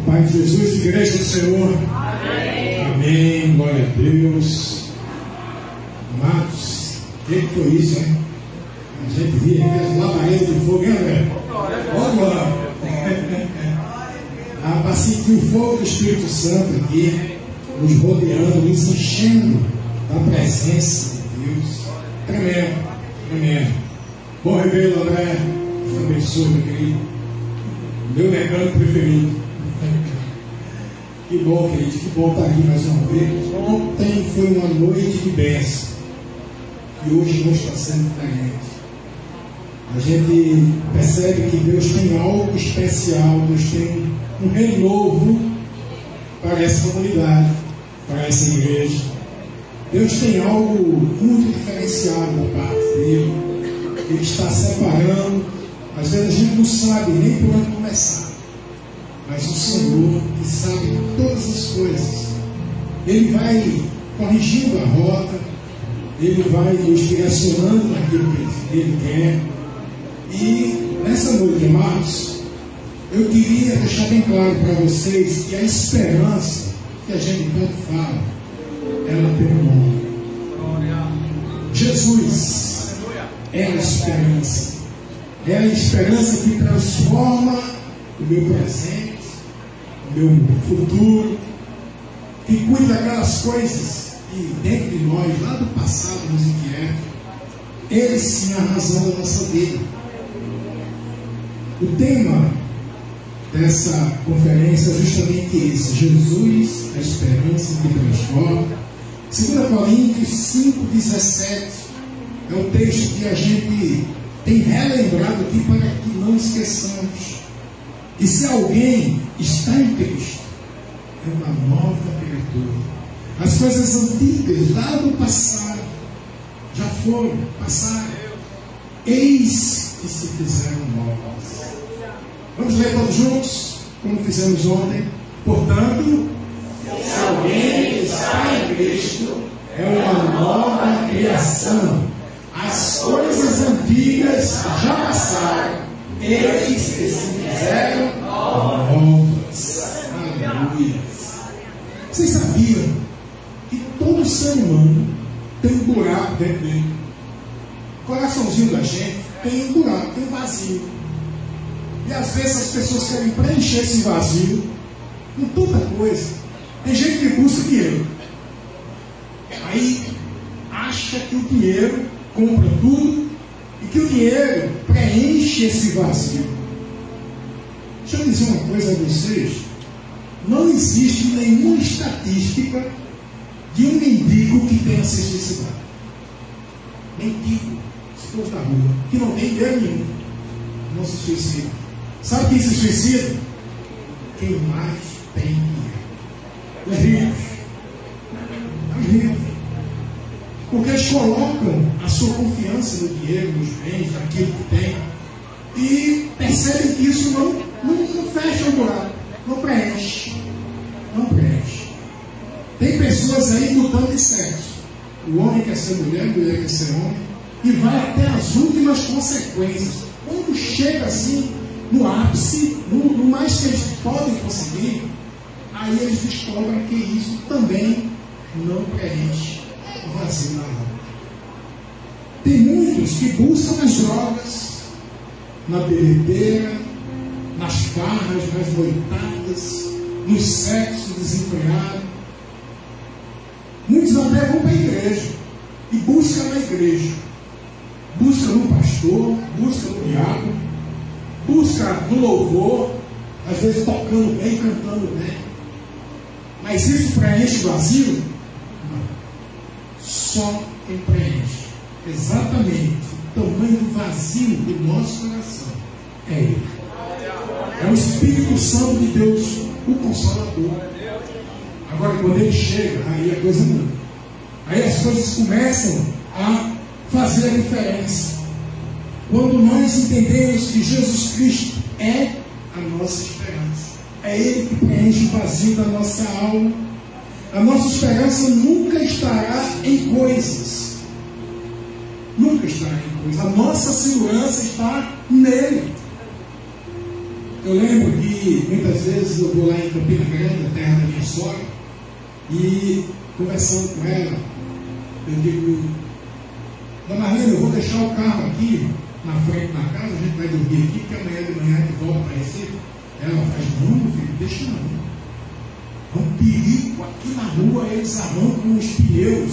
Pai de Jesus, igreja do Senhor. Amém. Amém. Glória a Deus. Amados, o que foi isso, hein? A gente via aquelas labaredas de fogo, hein, velho? Olha! Para sentir o fogo do Espírito Santo aqui, nos rodeando, nos enchendo da presença de Deus. Tremendo, tremendo. Bom revelo, André. Deus abençoe, meu querido. Meu negando preferido. Que bom, querido, que bom estar aqui mais uma vez. Ontem foi uma noite de bênção e hoje não está sendo diferente. A gente percebe que Deus tem algo especial, Deus tem um renovo para essa comunidade, para essa igreja. Deus tem algo muito diferenciado da parte dele. Ele está separando. Às vezes a gente não sabe nem por onde começar, mas o Senhor, que sabe todas as coisas, Ele vai corrigindo a rota, Ele vai nos direcionando naquilo que Ele quer. E nessa noite, amados, eu queria deixar bem claro para vocês que a esperança que a gente tanto fala, ela tem um nome. Jesus é a esperança. É a esperança que transforma o meu presente, o meu futuro, que cuida daquelas coisas que dentro de nós, lá do passado, nos inquietam. Ele sim é a razão da nossa vida. O tema dessa conferência é justamente esse: Jesus, a esperança que transforma. 2 Coríntios 5,17 é o texto que a gente tem relembrado aqui para que não esqueçamos. E se alguém está em Cristo, é uma nova criatura. As coisas antigas lá do passado já foram, passaram. Eis que se fizeram novas. Vamos ler todos juntos, como fizemos ontem. Portanto, se alguém está em Cristo, é uma nova criação. As coisas antigas já passaram, eis que se fizeram novas. Aleluia. Vocês sabiam que todo ser humano tem um buraco dentro dele? O coraçãozinho da gente tem um buraco, tem um vazio. E às vezes as pessoas querem preencher esse vazio com tanta coisa. Tem gente que busca dinheiro. Aí acha que o dinheiro compra tudo e que o dinheiro preenche esse vazio. Deixa eu dizer uma coisa a vocês: não existe nenhuma estatística de um mendigo que tenha se suicidado. Mendigo, se for na rua, que não tem dinheiro nenhum, não se suicida. Sabe quem se suicida? Quem mais tem dinheiro. Os ricos. Os ricos. Porque eles colocam a sua confiança no dinheiro, nos bens, naquilo que tem, e percebem que isso não fecha o buraco, não preenche. Não preenche. Tem pessoas aí mudando de sexo. O homem quer ser mulher, a mulher quer ser homem, e vai até as últimas consequências. Quando chega assim, no ápice, no mais que eles podem conseguir, aí eles descobrem que isso também não preenche o vazio na alma. Tem muitos que buscam nas drogas, na bebedeira, nas farras, nas noitadas, no sexo desenfreado. Muitos até vão para a igreja e buscam na igreja. Busca no pastor, busca no diabo, busca no louvor, às vezes tocando bem, cantando bem. Mas isso preenche o vazio? Não. Só quem preenche exatamente o tamanho do vazio do nosso coração é Ele. É o Espírito Santo de Deus, o Consolador. Agora, quando Ele chega, aí a coisa muda. Aí as coisas começam a fazer a diferença. Quando nós entendemos que Jesus Cristo é a nossa esperança, é Ele que preenche o vazio da nossa alma. A nossa esperança nunca estará em coisas. Nunca estará em coisas. A nossa segurança está nele. Eu lembro que muitas vezes eu vou lá em Campina Grande, a terra da minha sogra, e conversando com ela, eu digo: Dona Marlene, eu vou deixar o carro aqui na frente da casa, a gente vai dormir aqui, porque amanhã de manhã a gente volta para Recife. Ela faz: não, meu filho, deixa não. É um perigo aqui na rua, eles arrancam os pneus,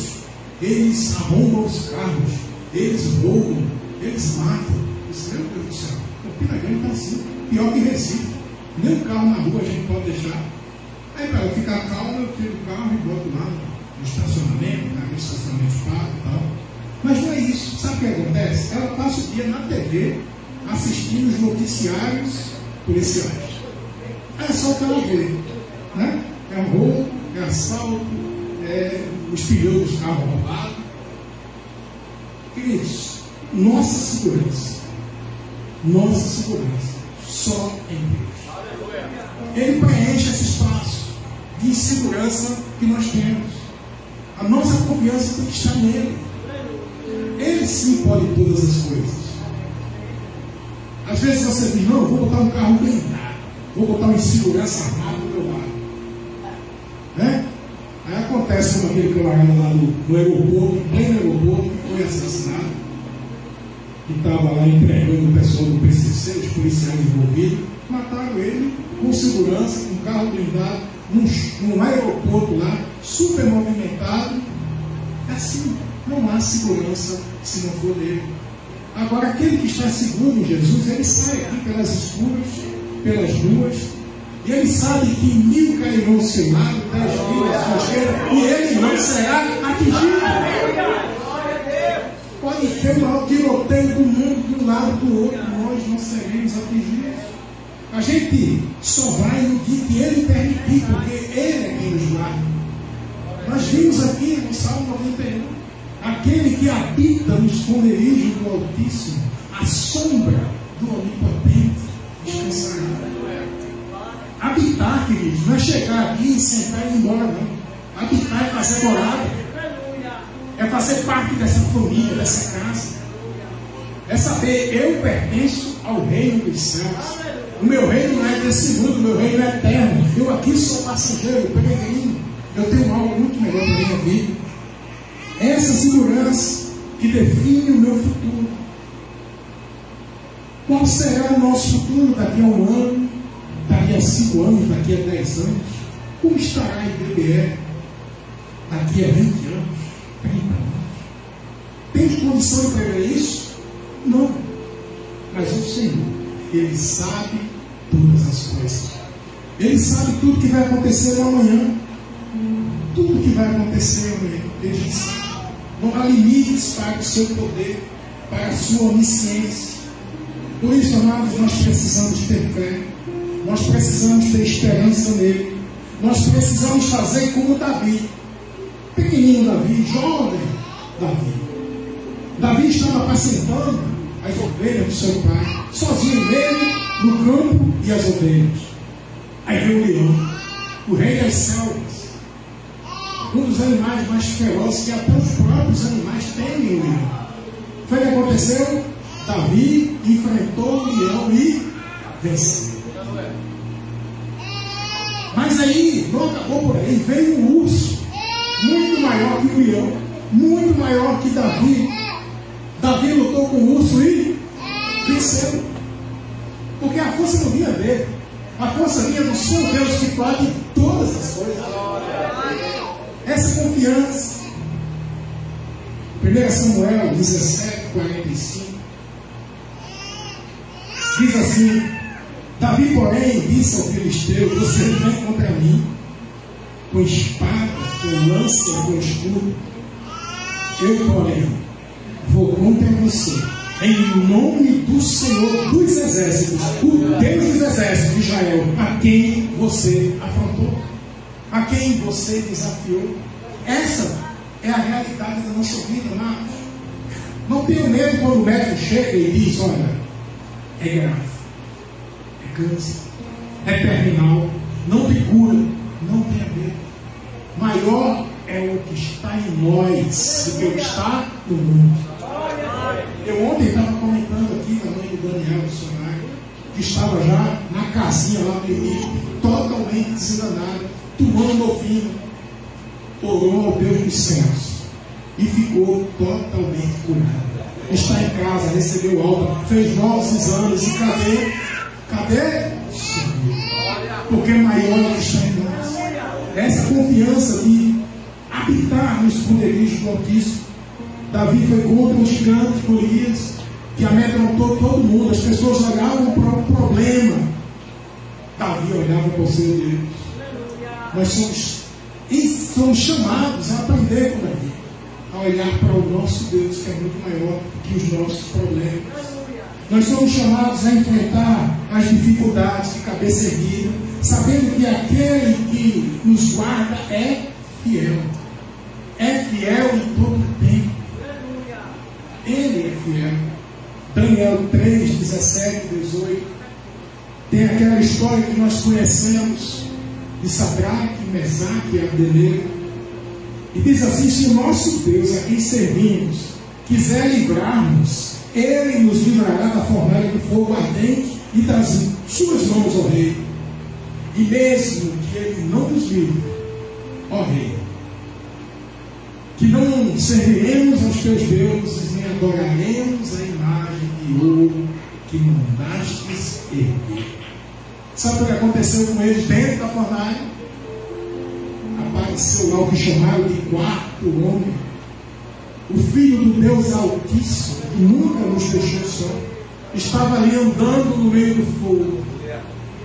eles arrombam os carros, eles roubam, eles matam. Eu disse: meu Deus do céu, Campina Grande está assim, pior que Recife. Nem o carro na rua a gente pode deixar. Aí, para eu ficar calmo, eu tiro o carro e boto lá no estacionamento, naquele estacionamento pago e tal. Mas não é isso. Sabe o que acontece? Ela passa o dia na TV assistindo os noticiários policiais. É só o que ela vê, né? É roubo, é assalto, é os pneus dos carros roubados. Queridos, nossa segurança só em Deus. Ele preenche esse espaço de insegurança que nós temos. A nossa confiança tem que estar nele. Ele sim pode todas as coisas. Às vezes você diz: não, eu vou botar um carro blindado, vou botar uma insegurança armada do meu lado, né? Aí acontece como aquele camarada lá no aeroporto, em pleno aeroporto, que foi assassinado, que estava lá entregando o pessoal do PCC, os policiais envolvidos. Mataram ele com segurança, com carro blindado, num aeroporto lá, super movimentado. É assim, não há segurança se não for dele. Agora, aquele que está seguro em Jesus, ele sai aqui pelas escuras, pelas ruas, e ele sabe que 1000 cairão ao seu lado, 10.000 à sua esquerda, e ele não será atingido. Pode ter o maior tiroteio do mundo de um lado do outro, nós não seremos atingidos. A gente só vai no dia que ele permitir, porque ele é quem nos guarda. Nós vimos aqui no Salmo 91, aquele que habita no esconderijo do Altíssimo, a sombra do Onipotente descansará. Habitar, queridos, não é chegar aqui, sentar e ir embora, não. Habitar é fazer morada, é fazer parte dessa família, dessa casa, é saber: eu pertenço ao reino dos céus. O meu reino não é desse mundo, o meu reino é eterno. Eu aqui sou passageiro, peregrino. Eu tenho algo muito melhor na minha vida. Essa segurança que define o meu futuro. Qual será o nosso futuro daqui a 1 ano, daqui a 5 anos, daqui a 10 anos? Como estará a IBBE daqui a 20 anos, 30 anos? Temos condição de prever isso? Não. Mas o Senhor, Ele sabe todas as coisas. Ele sabe tudo que vai acontecer amanhã. Tudo que vai acontecer amanhã, Ele sabe. Não há limites para o seu poder, para a sua onisciência. Por isso, amados, nós precisamos ter fé. Nós precisamos ter esperança nele. Nós precisamos fazer como Davi. Pequenino Davi, jovem Davi. Davi estava apacentando as ovelhas do seu pai, sozinho nele, no campo e as ovelhas. Aí veio o leão, o rei das selvas, um dos animais mais ferozes que até os próprios animais temem o leão. Foi o que aconteceu? Davi enfrentou o leão e venceu. Mas aí, não acabou por aí, veio um urso, muito maior que o leão, muito maior que Davi. Davi lutou com o urso e venceu. Porque a força não vinha dele, a força vinha do seu Deus que pode todas as coisas. Essa confiança. 1 Samuel 17:45 diz assim: Davi, porém, disse ao filisteu: você vem contra mim com espada, com lança, com escudo. Eu, porém, vou contra você em nome do Senhor dos exércitos, o Deus dos exércitos de Israel, a quem você afrontou, a quem você desafiou. Essa é a realidade da nossa vida, amados. Não tenha medo quando o médico chega e diz: olha, é grave, é câncer, é terminal, não tem cura. Não tenha medo. Maior é o que está em nós do que o que está no mundo. Eu ontem estava comentando aqui na mãe do Daniel, do Sonario, que estava já na casinha lá no limite, totalmente desenganada, tomando morfina, orou ao Deus dos céus e ficou totalmente curada. Está em casa, recebeu alta, fez novos exames e cadê? Porque maior é que está em nós. Essa confiança de habitar no esconderijo do Altíssimo. Davi foi contra um gigante, Golias, que amedrontou todo mundo. As pessoas olhavam para o problema. Davi olhava para o seu Deus. Nós somos chamados a aprender com Davi, a olhar para o nosso Deus, que é muito maior que os nossos problemas. Nós somos chamados a enfrentar as dificuldades de cabeça erguida, sabendo que aquele que nos guarda é fiel. É fiel em todo o tempo. Ele é fiel. Daniel 3, 17, 18. Tem aquela história que nós conhecemos de Sadraque, Mesaque e Abdenego. E diz assim: se o nosso Deus, a quem servimos, quiser livrar-nos, Ele nos livrará da fornalha do fogo ardente e das suas mãos, ó Rei. E mesmo que Ele não nos livre, ó Rei, que não serviremos aos teus deuses, nem adoraremos a imagem de ouro que mandastes erguer. Sabe o que aconteceu com eles dentro da fornalha? Apareceu lá o que chamaram de quarto homem, o Filho do Deus Altíssimo, que nunca nos deixou só. Estava ali andando no meio do fogo,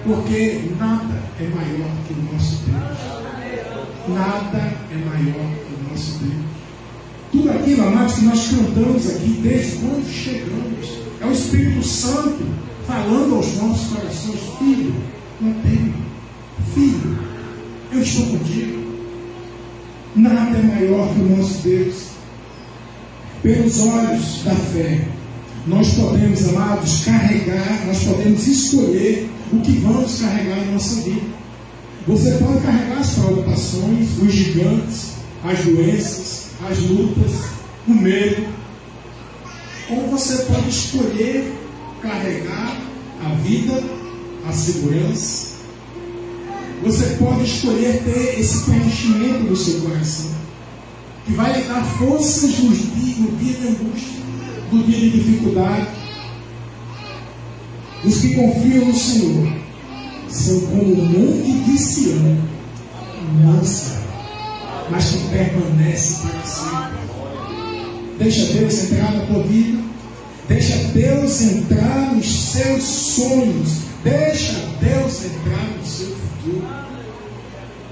porque nada é maior que o nosso Deus. Nada é maior que o nosso Deus. Tudo aquilo, amados, que nós cantamos aqui desde quando chegamos, é o Espírito Santo falando aos nossos corações: filho, não teme, filho, eu estou contigo. Nada é maior que o nosso Deus. Pelos olhos da fé, nós podemos, amados, carregar, nós podemos escolher o que vamos carregar na nossa vida. Você pode carregar as preocupações, os gigantes, as doenças, as lutas, o medo. Ou você pode escolher carregar a vida, a segurança. Você pode escolher ter esse preenchimento do seu coração, que vai lhe dar forças no dia de angústia, no dia de dificuldade. Os que confiam no Senhor são como o monte de Sião, não sai, mas que permanece para sempre. Deixa Deus entrar na tua vida. Deixa Deus entrar nos seus sonhos. Deixa Deus entrar no seu futuro.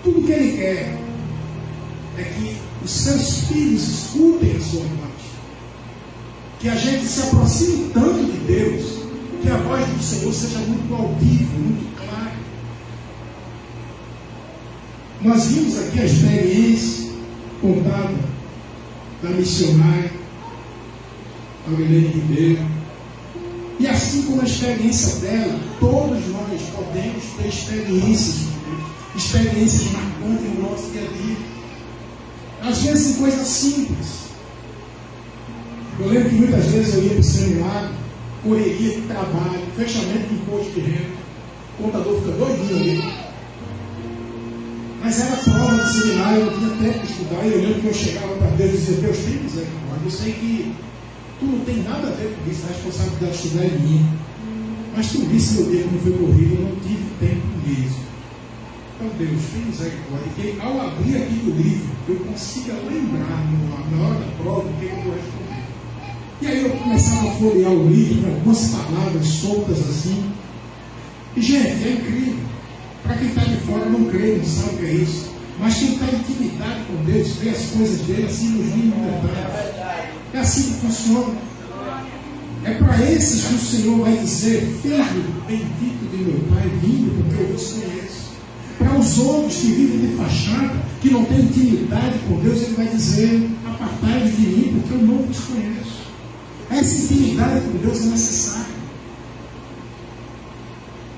Tudo que Ele quer é que os seus filhos escutem a sua voz. Que a gente se aproxime tanto de Deus, que a voz do Senhor seja muito audível, muito clara. Nós vimos aqui a experiência contada da missionária Aurelene Ribeiro. E assim como a experiência dela, todos nós podemos ter experiências de Deus, experiências marcantes no nosso dia a dia. Às vezes em coisas simples. Eu lembro que muitas vezes eu ia para o seminário, correria de trabalho, fechamento de imposto de renda, o contador fica doidinho ali. Mas era prova do seminário, eu tinha tempo de estudar, e eu lembro que eu chegava para Deus e dizia: Deus, tem misericórdia, eu sei que tu não tem nada a ver com isso, a responsabilidade de estudar é minha. Mas tu visse meu dia como foi corrido, eu não tive tempo mesmo. Então Deus, tem misericórdia, que ao abrir aqui do livro, eu consiga lembrar na hora da prova o que eu vou responder. E aí eu começava a folhear o livro, com algumas palavras soltas assim. E gente, é incrível. Para quem está de fora não crê, não sabe o que é isso. Mas quem está em intimidade com Deus, vê as coisas dele assim nos mínimos detalhes. É assim que funciona. É para esses que o Senhor vai dizer: filho bendito de meu Pai, vindo porque eu vos conheço. Para os outros que vivem de fachada, que não têm intimidade com Deus, Ele vai dizer: apartai-vos de mim porque eu não vos conheço. Essa intimidade com Deus é necessária.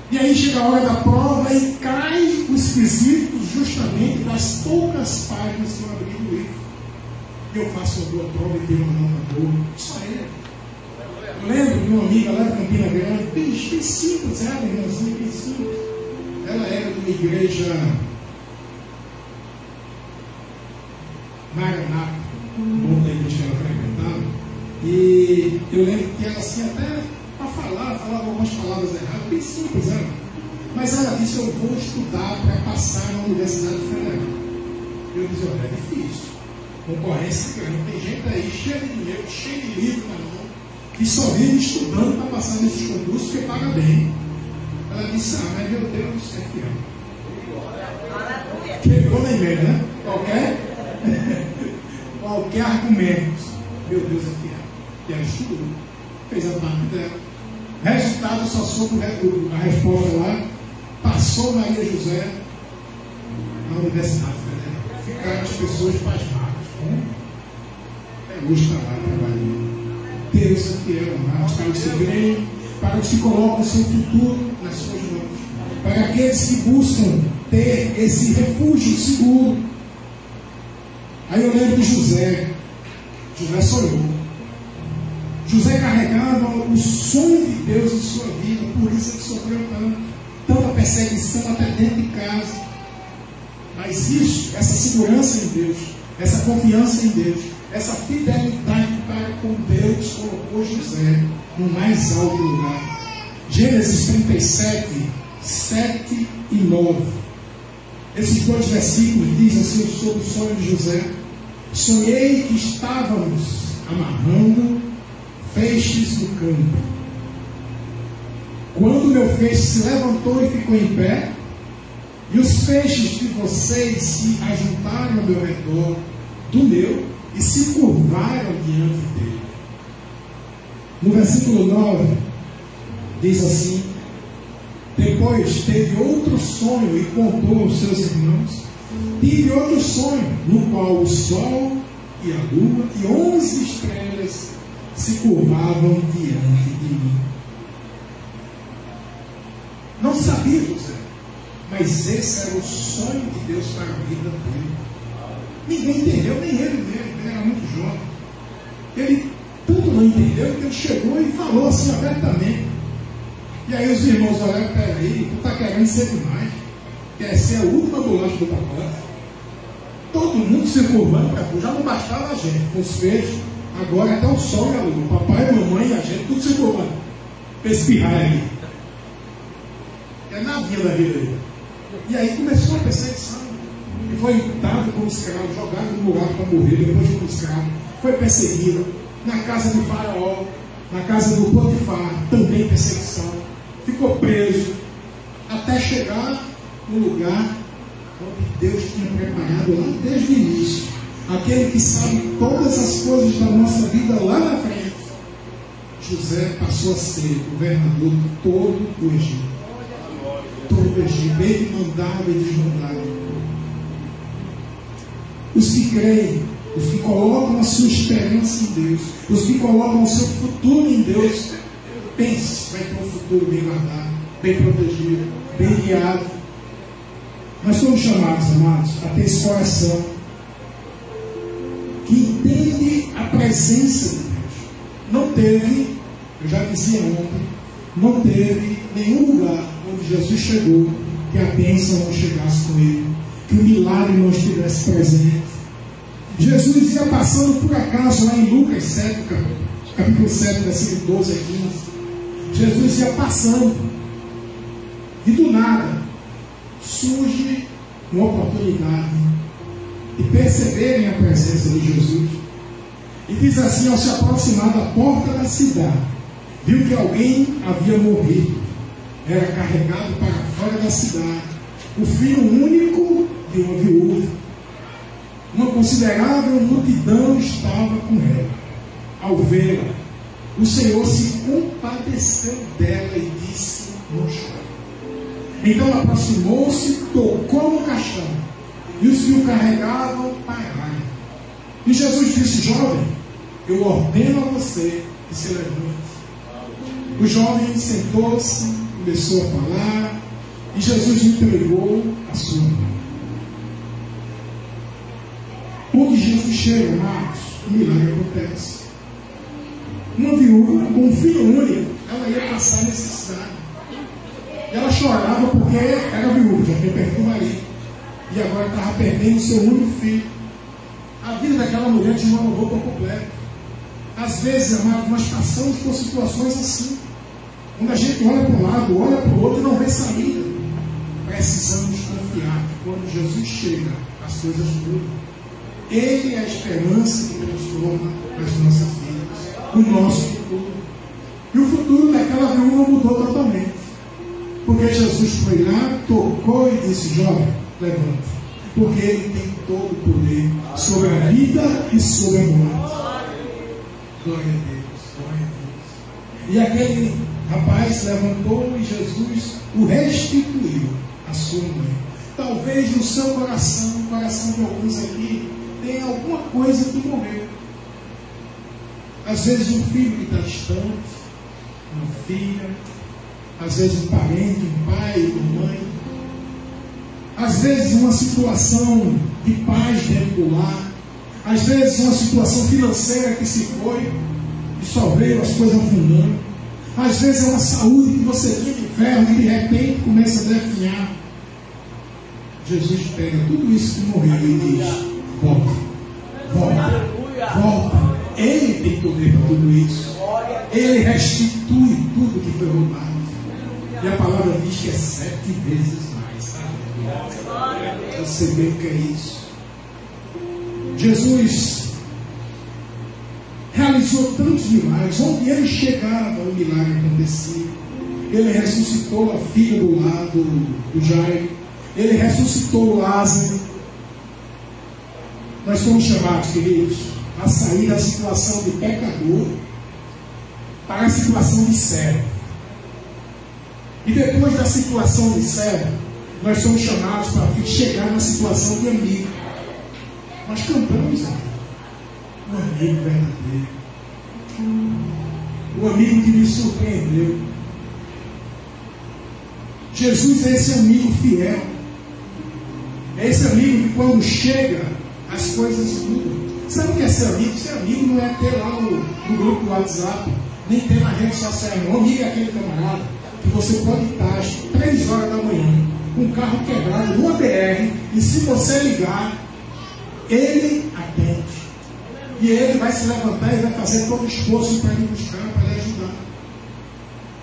E aí chega a hora da prova e cai os quesitos justamente das poucas páginas que eu abri no livro. Eu faço uma boa prova e tenho uma nota boa. Só ele. Eu lembro de uma amiga lá de Campina Grande, bem simples, ela, irmãzinha, bem simples. Ela era de uma igreja Maranata, bom tempo que ela frequentava. E eu lembro que ela, assim, até para falava algumas palavras erradas, bem simples, ela. Mas ela disse: eu vou estudar para passar na Universidade Federal. Eu disse: olha, é difícil. Concorrência grande. Tem gente aí cheia de dinheiro, cheia de livro na mão, que só vive estudando para passar nesses concursos que paga bem. Ela disse: ah, mas meu Deus, é fiel. Quebrou na emenda, né? Qualquer argumento. Meu Deus, é fiel. E ela estudou, fez a parte dela. Resultado, só soube a resposta lá. Passou Maria José na Universidade Federal. Ficaram as pessoas pasmadas. Hoje está lá trabalhando. Deus é fiel, amados, para o seu bem, para os que colocam o seu futuro nas suas mãos, para aqueles que buscam ter esse refúgio seguro. Aí eu lembro de José. José sonhou. José carregava o sonho de Deus em sua vida, por isso ele sofreu tanta perseguição até dentro de casa. Mas isso, essa segurança em Deus, essa confiança em Deus, essa fidelidade para com Deus colocou José no mais alto lugar. Gênesis 37, 7 e 9. Esses dois versículos dizem assim sobre o sonho de José: sonhei que estávamos amarrando feixes no campo. Quando meu feixe se levantou e ficou em pé, e os feixes de vocês se ajuntaram ao meu redor do meu e se curvaram diante dele. No versículo 9 diz assim: depois teve outro sonho e contou aos seus irmãos. Tive outro sonho, no qual o sol e a lua e 11 estrelas se curvavam diante de mim. Não sabia, José, mas esse era o sonho de Deus para a vida dele. Ninguém entendeu, nem ele mesmo, ele era muito jovem. Ele tanto não entendeu que ele chegou e falou assim abertamente. E aí os irmãos olharam: peraí, tu está querendo ser demais, quer ser a última bolacha do pacote. Todo mundo se curvando para tu, já não bastava a gente, com os feixes, agora até o sol e a lua, o papai, a mamãe e a gente, tudo se curvando para espirrar ali. É nadinha da vida dele. E aí começou a perseguição. Ele foi dado como escravo, jogado no lugar para morrer, depois como escravo. Foi perseguido. Na casa do Faraó, na casa do Potifar, também perseguição. Ficou preso, até chegar no lugar onde Deus tinha preparado lá desde o início. Aquele que sabe todas as coisas da nossa vida lá na frente. José passou a ser governador de todo o Egito. Todo o Egito, ele mandava e desmandava. Os que creem, os que colocam a sua esperança em Deus, os que colocam o seu futuro em Deus, pense, vai ter um futuro bem guardado, bem protegido, bem guiado. Nós somos chamados, amados, a ter esse coração que entende a presença de Deus. Não teve, eu já dizia ontem, não teve nenhum lugar onde Jesus chegou que a bênção não chegasse com ele, que o milagre não estivesse presente. Jesus ia passando por acaso lá em Lucas 7, capítulo 7, versículo 12 a 15. Jesus ia passando e do nada surge uma oportunidade de perceberem a presença de Jesus. E diz assim: ao se aproximar da porta da cidade, viu que alguém havia morrido, era carregado para fora da cidade, o filho único de uma viúva. Uma considerável multidão estava com ela. Ao vê-la, o Senhor se compadeceu dela e disse: não chore. Então aproximou-se, tocou no caixão, e os que o carregavam pararam. E Jesus disse: jovem, eu ordeno a você que se levante. O jovem sentou-se, começou a falar, e Jesus entregou a sua mão. Onde Jesus chega, amados, o milagre acontece. Uma viúva com um filho único, ela ia passar necessidade. E ela chorava porque era viúva, já tinha perdido o marido. E agora estava perdendo o seu único filho. A vida daquela mulher tinha uma roupa completa. Às vezes, amados, nós passamos por situações assim. Quando a gente olha para um lado, olha para o outro e não vê saída. Precisamos confiar que quando Jesus chega, as coisas mudam. Ele é a esperança que transforma as nossas vidas, o nosso futuro. E o futuro daquela viúva mudou totalmente. Porque Jesus foi lá, tocou e disse: jovem, levanta. Porque Ele tem todo o poder sobre a vida e sobre a morte. Glória a Deus, glória a Deus. E aquele rapaz levantou e Jesus o restituiu à sua mãe. Talvez no seu coração, no coração de alguns aqui, tenha alguma coisa que morreu. Às vezes um filho que está distante, uma filha, às vezes um parente, um pai, uma mãe, às vezes uma situação de paz dentro do lar, às vezes uma situação financeira que se foi e só veio as coisas afundando, às vezes é uma saúde que você tinha de ferro e de repente começa a definhar. Jesus pega tudo isso que morreu e diz: volta, volta, volta. Ele tem poder para tudo isso. Ele restitui tudo que foi roubado. E a palavra diz que é 7 vezes mais. Sabe? Você vê o que é isso. Jesus realizou tantos milagres. Onde ele chegava, o milagre acontecia. Ele ressuscitou a filha do lado do Jairo. Ele ressuscitou Lázaro. Nós somos chamados, queridos, a sair da situação de pecador para a situação de servo. E depois da situação de servo, nós somos chamados para chegar na situação de amigo. Nós cantamos aqui. O amigo verdadeiro. O amigo que me surpreendeu. Jesus é esse amigo fiel. É esse amigo que quando chega, as coisas mudam. Sabe o que é ser amigo? Ser amigo não é ter lá no grupo do WhatsApp, nem ter na rede social. O amigo é aquele camarada que você pode estar às 3 horas da manhã, com o carro quebrado, numa BR, e se você ligar, ele atende. E ele vai se levantar e vai fazer todo o esforço para lhe buscar, para lhe ajudar.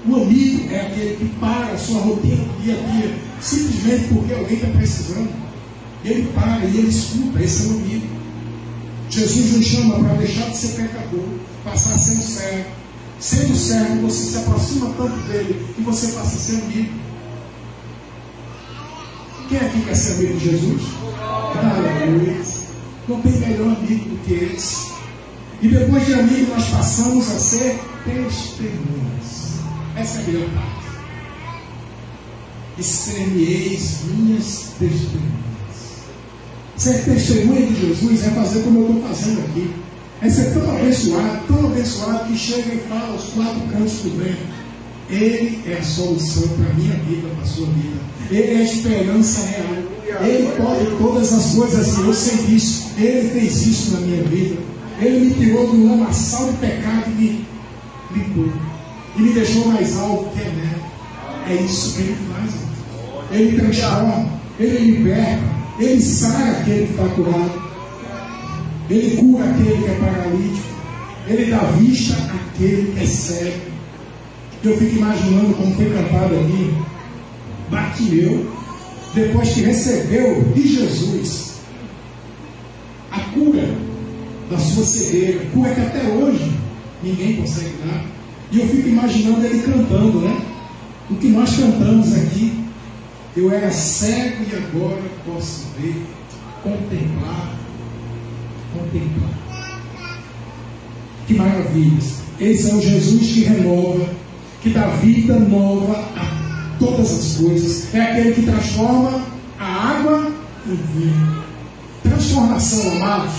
O amigo é aquele que para a sua rotina do dia a dia, simplesmente porque alguém está precisando. Ele para e ele escuta. Esse é o amigo. Jesus nos chama para deixar de ser pecador, passar a ser um servo. Sendo servo, você se aproxima tanto dele e você passa a ser amigo. Quem aqui quer ser amigo de Jesus? Aleluia. Não tem melhor amigo do que esse. E depois de amigo, nós passamos a ser testemunhas. Essa é a melhor parte. Extremieis minhas testemunhas. Ser testemunha de Jesus é fazer como eu estou fazendo aqui. É ser tão abençoado que chega e fala aos 4 cantos do vento. Ele é a solução para a minha vida, para a sua vida. Ele é a esperança real. Ele pode todas as coisas, eu sei disso. Ele fez isso na minha vida. Ele me tirou de um lamaçal de pecado e me limpou. E me deixou mais alto que é neve. É isso que ele faz. Ele transforma, ele liberta. Ele sara aquele que está curado. Ele cura aquele que é paralítico. Ele dá vista àquele que é cego. Eu fico imaginando como foi cantado aqui. Bartimeu, depois que recebeu de Jesus a cura da sua cegueira, cura que até hoje ninguém consegue dar. E eu fico imaginando ele cantando, né? O que nós cantamos aqui. Eu era cego e agora posso ver, contemplar. Que maravilhas! Esse é o Jesus que renova, que dá vida nova a todas as coisas. É aquele que transforma a água em vinho. Transformação, amados.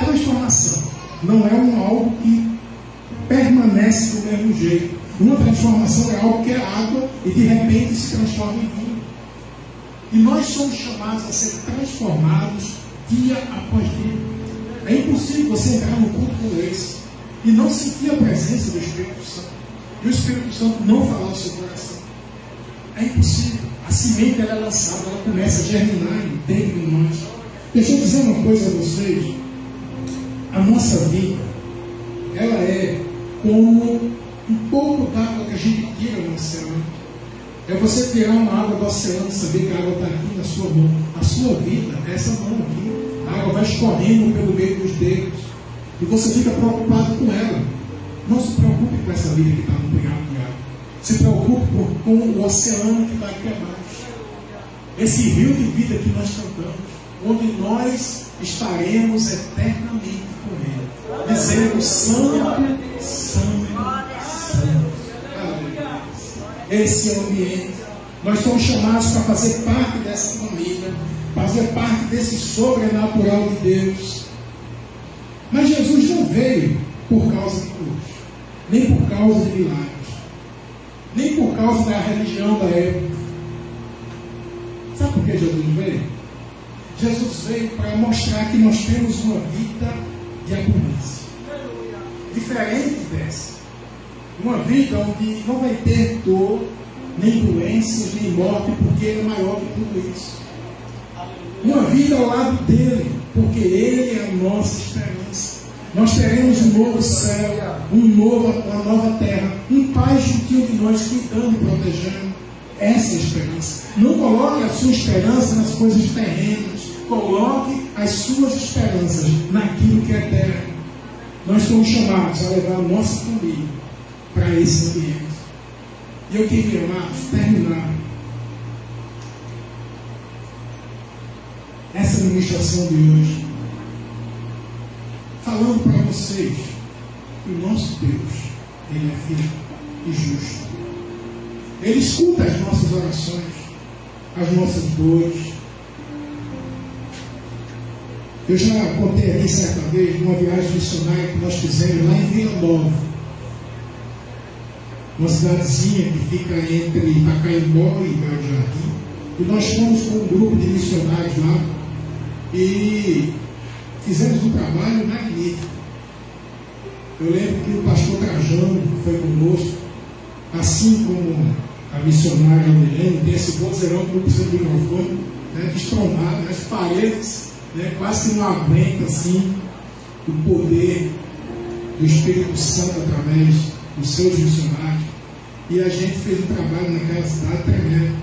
Transformação não é algo que permanece do mesmo jeito. Uma transformação é algo que é água e de repente se transforma em vinho. E nós somos chamados a ser transformados dia após dia. É impossível você entrar num culto como esse e não sentir a presença do Espírito Santo, e o Espírito Santo não falar no seu coração. É impossível. A semente ela é lançada, ela começa a germinar dentro de nós. Deixa eu dizer uma coisa a vocês. A nossa vida, ela é como um pouco d'água que a gente tira no oceano. É você tirar uma água do oceano e saber que a água está aqui na sua mão. A sua vida é essa mão aqui. A água vai escorrendo pelo meio dos dedos. E você fica preocupado com ela. Não se preocupe com essa vida que está no punhado de água. Se preocupe com o oceano que está aqui abaixo. Esse rio de vida que nós cantamos. Onde nós estaremos eternamente com Ele. Dizendo: Santo, Santo, Santo. Esse é o ambiente. Nós somos chamados para fazer parte dessa família, fazer parte desse sobrenatural de Deus. Mas Jesus não veio por causa de cruz, nem por causa de milagres, nem por causa da religião da época. Sabe por que Jesus veio? Jesus veio para mostrar que nós temos uma vida de abundância, diferente dessa. Uma vida onde não vai ter dor, nem doenças, nem morte, porque Ele é maior que tudo isso. Uma vida ao lado dEle, porque Ele é a nossa esperança. Nós teremos um novo céu, uma nova terra, um Pai juntinho de nós, cuidando e protegendo. Essa é a esperança. Não coloque a sua esperança nas coisas terrenas. Coloque as suas esperanças naquilo que é eterno. Nós somos chamados a levar a nossa família para esse ambiente. E eu queria, amados, terminar essa ministração de hoje falando para vocês que o nosso Deus, Ele é fiel e justo. Ele escuta as nossas orações, as nossas dores. Eu já contei aqui certa vez de uma viagem missionária que nós fizemos lá em Vila Nova, uma cidadezinha que fica entre Itacaimbó e Belo Jardim. E nós fomos com um grupo de missionários lá e fizemos um trabalho magnífico. Eu lembro que o pastor Trajano foi conosco, assim como a missionária Almirene, tem esse vozeirão que não precisa de microfone, né, destrombado nas paredes, né, quase que não aguenta assim o poder do Espírito Santo através dos seus missionários. E a gente fez um trabalho naquela cidade tremendo.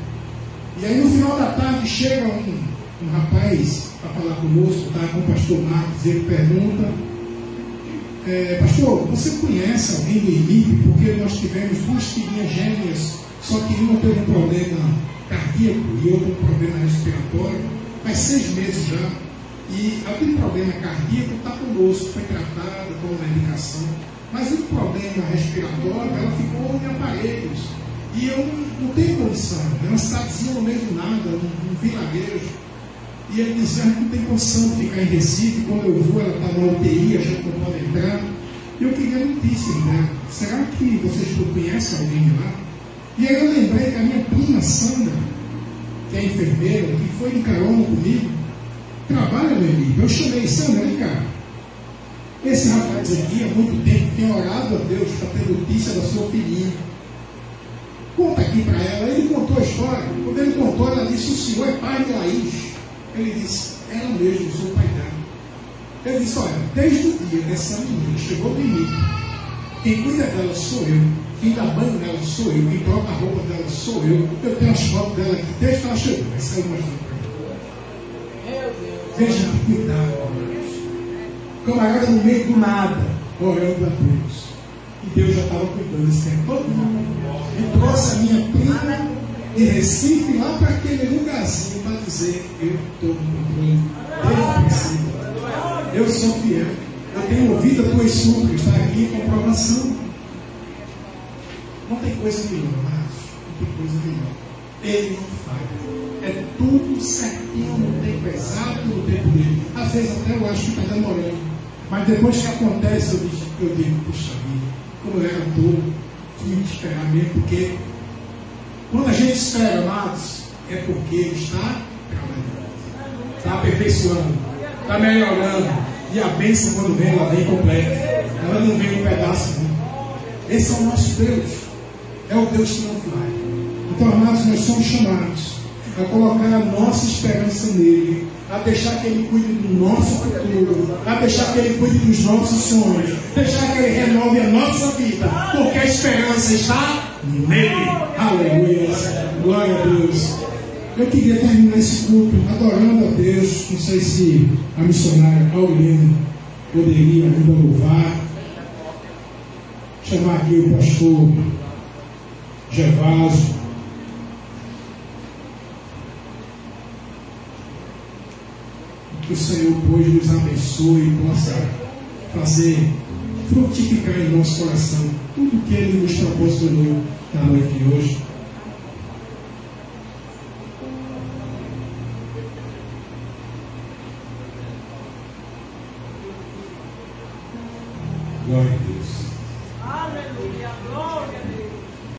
E aí no final da tarde chega um rapaz para falar conosco, estava com o pastor Marcos, e ele pergunta: pastor, você conhece alguém do IMIP? Porque nós tivemos 2 filhinhas gêmeas, só que uma teve um problema cardíaco e outra um problema respiratório, faz 6 meses já. E aquele problema cardíaco está conosco, foi tratado com medicação. Mas o problema respiratório, ela ficou em aparelhos. E eu não tenho condição. É uma cidadezinha no meio do nada, um vilarejo. E ele dizia: não tem condição de ficar em Recife. Quando eu vou, ela está na UTI, a gente não pode entrar. E eu queria notícias dela. Será que vocês conhecem alguém de lá? E aí eu lembrei que a minha prima Sandra, que é enfermeira, que foi de carona comigo, trabalha no IMIP. Eu chamei: Sandra, vem cá. Esse rapaz aqui há muito tempo tem orado a Deus para ter notícia da sua filhinha. Conta aqui para ela. Ele contou a história. Quando ele contou, ela disse: o senhor é pai de Laís? Ele disse: ela mesmo, eu sou o pai dela. Ele disse: olha, desde o dia que essa menina chegou no IMIP, quem cuida dela sou eu, quem dá banho dela sou eu, quem troca a roupa dela sou eu. Eu tenho as fotos dela aqui desde que ela chegou. Aí saiu mostrando para mim. Veja que cuidado, amados. Camarada no meio do nada, orando a Deus. E Deus já estava cuidando desse tempo todo mundo. E trouxe a minha prima de Recife lá para aquele lugarzinho para dizer: eu estou no controle desde o princípio. Eu sou fiel. Eu tenho ouvido a tuas súplicas. Está aqui a comprovação. Não tem coisa melhor, mas não tem coisa melhor. Ele não falha. É tudo certinho no tempo exato, no tempo dele. Às vezes até eu acho que está demorando. Mas depois que acontece, eu digo: puxa vida, como eu era tolo, tinha que esperar mesmo, porque quando a gente espera, amados, é porque ele está trabalhando, está aperfeiçoando, está melhorando, E a bênção, quando vem, ela vem completa. Ela não vem um pedaço, não. Esse é o nosso Deus. É o Deus que não falha. Então, amados, nós somos chamados a colocar a nossa esperança nele, a deixar que ele cuide do nosso futuro, a deixar que ele cuide dos nossos sonhos, deixar que ele renove a nossa vida, porque a esperança está nele. Aleluia. Glória a Deus. Eu queria terminar esse culto adorando a Deus. Não sei se a missionária Aurélio poderia ainda louvar. Chamar aqui o pastor Gervásio. Que o Senhor, pois, nos abençoe e possa fazer frutificar em nosso coração tudo que Ele nos proporcionou na noite de hoje.